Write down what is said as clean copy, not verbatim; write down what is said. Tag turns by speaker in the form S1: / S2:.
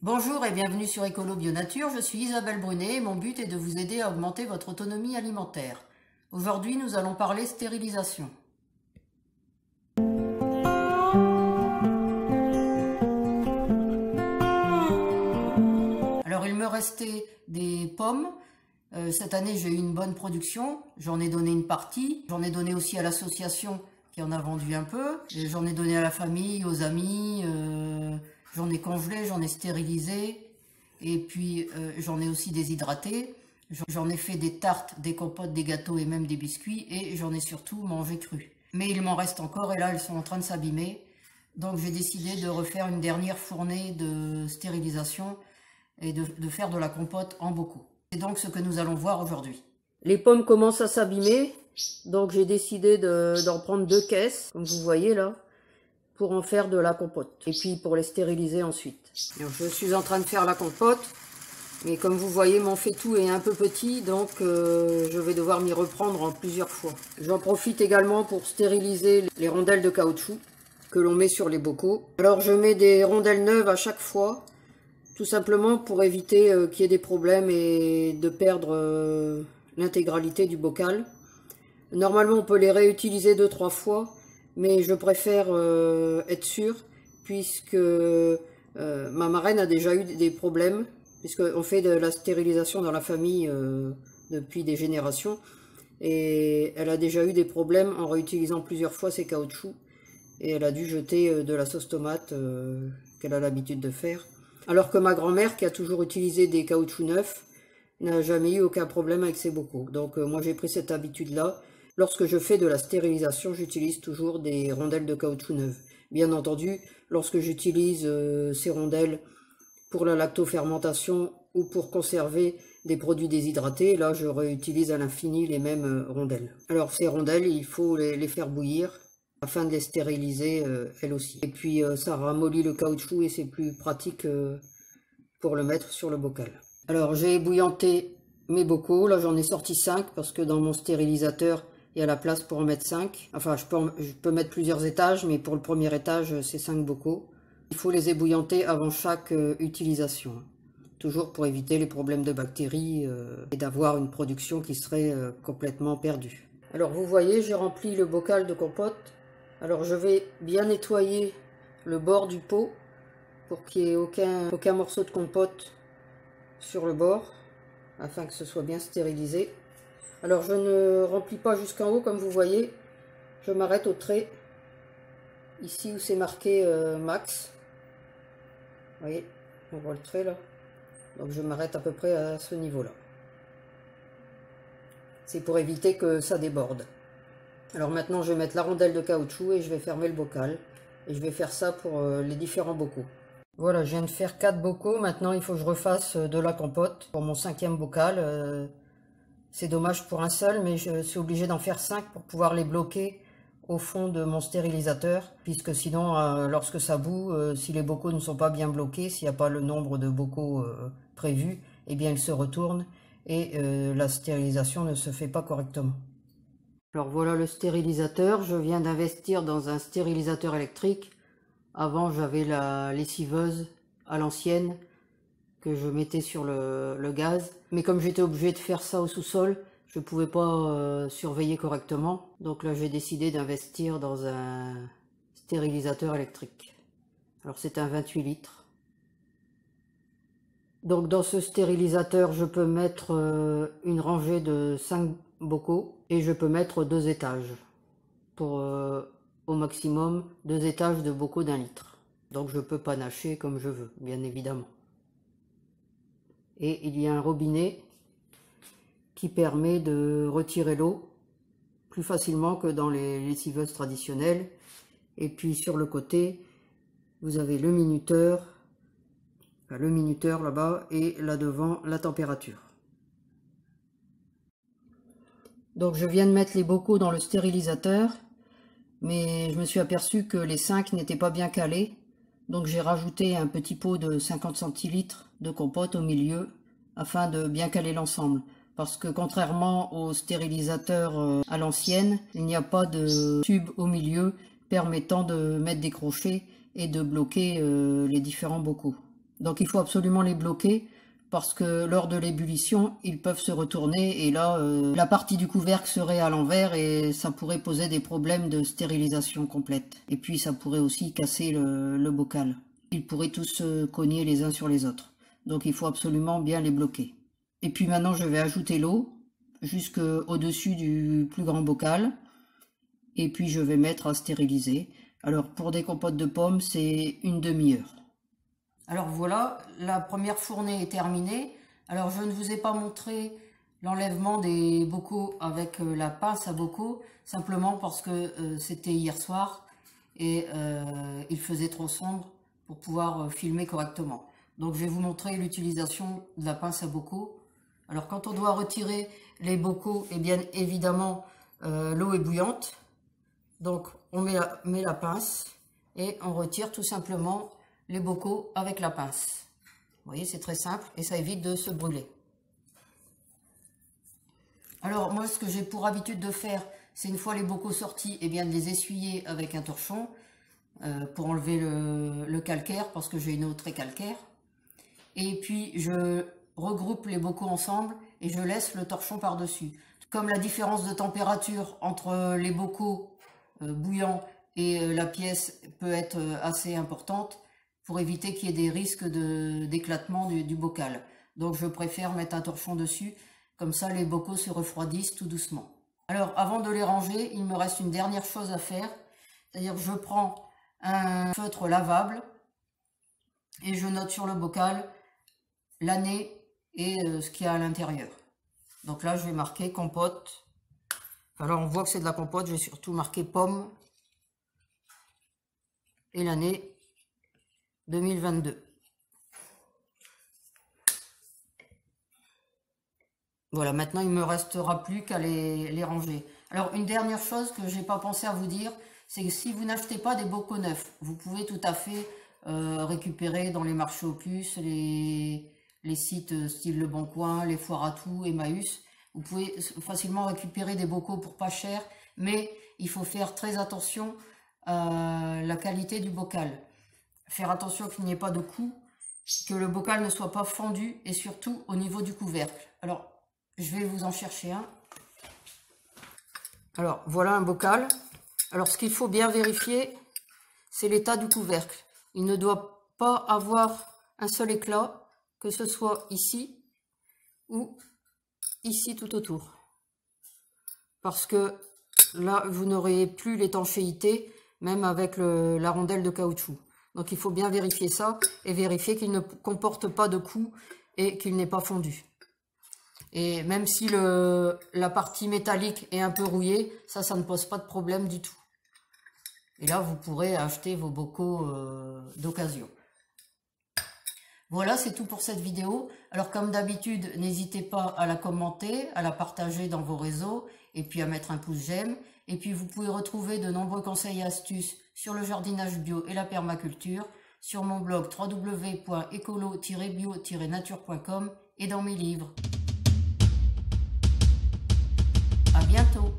S1: Bonjour et bienvenue sur Écolo Bio Nature, je suis Isabelle Brunet et mon but est de vous aider à augmenter votre autonomie alimentaire. Aujourd'hui, nous allons parler stérilisation. Alors, il me restait des pommes. Cette année, j'ai eu une bonne production. J'en ai donné une partie. J'en ai donné aussi à l'association qui en a vendu un peu. J'en ai donné à la famille, aux amis. J'en ai congelé, j'en ai stérilisé. Et puis, j'en ai aussi déshydraté. J'en ai fait des tartes, des compotes, des gâteaux et même des biscuits. Et j'en ai surtout mangé cru. Mais il m'en reste encore et là, elles sont en train de s'abîmer. Donc, j'ai décidé de refaire une dernière fournée de stérilisation et de faire de la compote en bocaux. C'est donc ce que nous allons voir aujourd'hui. Les pommes commencent à s'abîmer, donc j'ai décidé d'en prendre 2 caisses, comme vous voyez là, pour en faire de la compote. Et puis pour les stériliser ensuite. Alors, je suis en train de faire la compote, mais comme vous voyez, mon faitout est un peu petit, donc je vais devoir m'y reprendre en plusieurs fois. J'en profite également pour stériliser les rondelles de caoutchouc que l'on met sur les bocaux. Alors je mets des rondelles neuves à chaque fois, tout simplement pour éviter qu'il y ait des problèmes et de perdre l'intégralité du bocal. Normalement, on peut les réutiliser 2-3 fois, mais je préfère être sûr, puisque ma marraine a déjà eu des problèmes, puisqu'on fait de la stérilisation dans la famille depuis des générations, et elle a déjà eu des problèmes en réutilisant plusieurs fois ses caoutchoucs, et elle a dû jeter de la sauce tomate qu'elle a l'habitude de faire. Alors que ma grand-mère, qui a toujours utilisé des caoutchoucs neufs, n'a jamais eu aucun problème avec ses bocaux. Donc moi j'ai pris cette habitude-là. Lorsque je fais de la stérilisation, j'utilise toujours des rondelles de caoutchouc neuves. Bien entendu, lorsque j'utilise ces rondelles pour la lactofermentation ou pour conserver des produits déshydratés, là je réutilise à l'infini les mêmes rondelles. Alors ces rondelles, il faut les faire bouillir afin de les stériliser elles aussi. Et puis ça ramollit le caoutchouc et c'est plus pratique pour le mettre sur le bocal. Alors j'ai ébouillanté mes bocaux, là j'en ai sorti 5 parce que dans mon stérilisateur il y a la place pour en mettre 5. Enfin je peux mettre plusieurs étages, mais pour le premier étage c'est 5 bocaux. Il faut les ébouillanter avant chaque utilisation, toujours pour éviter les problèmes de bactéries et d'avoir une production qui serait complètement perdue. Alors vous voyez, j'ai rempli le bocal de compote. Alors je vais bien nettoyer le bord du pot pour qu'il n'y ait aucun morceau de compote sur le bord, afin que ce soit bien stérilisé. Alors je ne remplis pas jusqu'en haut comme vous voyez, je m'arrête au trait, ici où c'est marqué max. Vous voyez, on voit le trait là. Donc je m'arrête à peu près à ce niveau-là. C'est pour éviter que ça déborde. Alors maintenant je vais mettre la rondelle de caoutchouc et je vais fermer le bocal. Et je vais faire ça pour les différents bocaux. Voilà, je viens de faire 4 bocaux. Maintenant il faut que je refasse de la compote pour mon 5e bocal. C'est dommage pour un seul, mais je suis obligé d'en faire 5 pour pouvoir les bloquer au fond de mon stérilisateur. Puisque sinon, lorsque ça bout, si les bocaux ne sont pas bien bloqués, s'il n'y a pas le nombre de bocaux prévu, eh bien ils se retournent et la stérilisation ne se fait pas correctement. Alors voilà le stérilisateur, je viens d'investir dans un stérilisateur électrique. Avant j'avais la lessiveuse à l'ancienne que je mettais sur le gaz. Mais comme j'étais obligé de faire ça au sous-sol, je ne pouvais pas surveiller correctement. Donc là j'ai décidé d'investir dans un stérilisateur électrique. Alors c'est un 28 litres. Donc dans ce stérilisateur je peux mettre une rangée de 5 bocaux. Et je peux mettre 2 étages pour au maximum 2 étages de bocaux d'1 litre. Donc je peux panacher comme je veux, bien évidemment. Et il y a un robinet qui permet de retirer l'eau plus facilement que dans les lessiveuses traditionnelles. Et puis sur le côté, vous avez le minuteur là-bas et là devant la température. Donc je viens de mettre les bocaux dans le stérilisateur, mais je me suis aperçu que les 5 n'étaient pas bien calés. Donc j'ai rajouté un petit pot de 50 centilitres de compote au milieu, afin de bien caler l'ensemble. Parce que contrairement au stérilisateur à l'ancienne, il n'y a pas de tube au milieu permettant de mettre des crochets et de bloquer les différents bocaux. Donc il faut absolument les bloquer parce que lors de l'ébullition, ils peuvent se retourner et là, la partie du couvercle serait à l'envers et ça pourrait poser des problèmes de stérilisation complète. Et puis ça pourrait aussi casser le bocal. Ils pourraient tous se cogner les uns sur les autres. Donc il faut absolument bien les bloquer. Et puis maintenant, je vais ajouter l'eau jusqu'au-dessus du plus grand bocal. Et puis je vais mettre à stériliser. Alors pour des compotes de pommes, c'est une demi-heure. Alors voilà, la première fournée est terminée. Alors je ne vous ai pas montré l'enlèvement des bocaux avec la pince à bocaux, simplement parce que c'était hier soir et il faisait trop sombre pour pouvoir filmer correctement. Donc je vais vous montrer l'utilisation de la pince à bocaux. Alors quand on doit retirer les bocaux, et bien évidemment l'eau est bouillante. Donc on met la pince et on retire tout simplement les bocaux avec la pince. Vous voyez, c'est très simple et ça évite de se brûler. Alors moi, ce que j'ai pour habitude de faire, c'est une fois les bocaux sortis, et bien de les essuyer avec un torchon pour enlever le calcaire, parce que j'ai une eau très calcaire. Et puis je regroupe les bocaux ensemble et je laisse le torchon par-dessus. Comme la différence de température entre les bocaux bouillants et la pièce peut être assez importante, pour éviter qu'il y ait des risques d'éclatement du bocal. Donc je préfère mettre un torchon dessus, comme ça les bocaux se refroidissent tout doucement. Alors avant de les ranger, il me reste une dernière chose à faire, c'est-à-dire que je prends un feutre lavable et je note sur le bocal l'année et ce qu'il y a à l'intérieur. Donc là je vais marquer compote. Alors on voit que c'est de la compote, je vais surtout marquer pomme et l'année 2022. Voilà, maintenant il ne me restera plus qu'à les ranger. Alors une dernière chose que j'ai pas pensé à vous dire, c'est que si vous n'achetez pas des bocaux neufs, vous pouvez tout à fait récupérer dans les marchés aux puces, les sites style Le Bon Coin, les foires à tout, Emmaüs. Vous pouvez facilement récupérer des bocaux pour pas cher, mais il faut faire très attention à la qualité du bocal. Faire attention qu'il n'y ait pas de coup, que le bocal ne soit pas fendu et surtout au niveau du couvercle. Alors, je vais vous en chercher un. Alors, voilà un bocal. Alors, ce qu'il faut bien vérifier, c'est l'état du couvercle. Il ne doit pas avoir un seul éclat, que ce soit ici ou ici tout autour. Parce que là, vous n'aurez plus l'étanchéité, même avec la rondelle de caoutchouc. Donc il faut bien vérifier ça et vérifier qu'il ne comporte pas de coups et qu'il n'est pas fondu. Et même si la partie métallique est un peu rouillée, ça ne pose pas de problème du tout. Et là, vous pourrez acheter vos bocaux d'occasion. Voilà, c'est tout pour cette vidéo. Alors comme d'habitude, n'hésitez pas à la commenter, à la partager dans vos réseaux et puis à mettre un pouce j'aime. Et puis vous pouvez retrouver de nombreux conseils et astuces sur le jardinage bio et la permaculture sur mon blog www.ecolo-bio-nature.com et dans mes livres. À bientôt!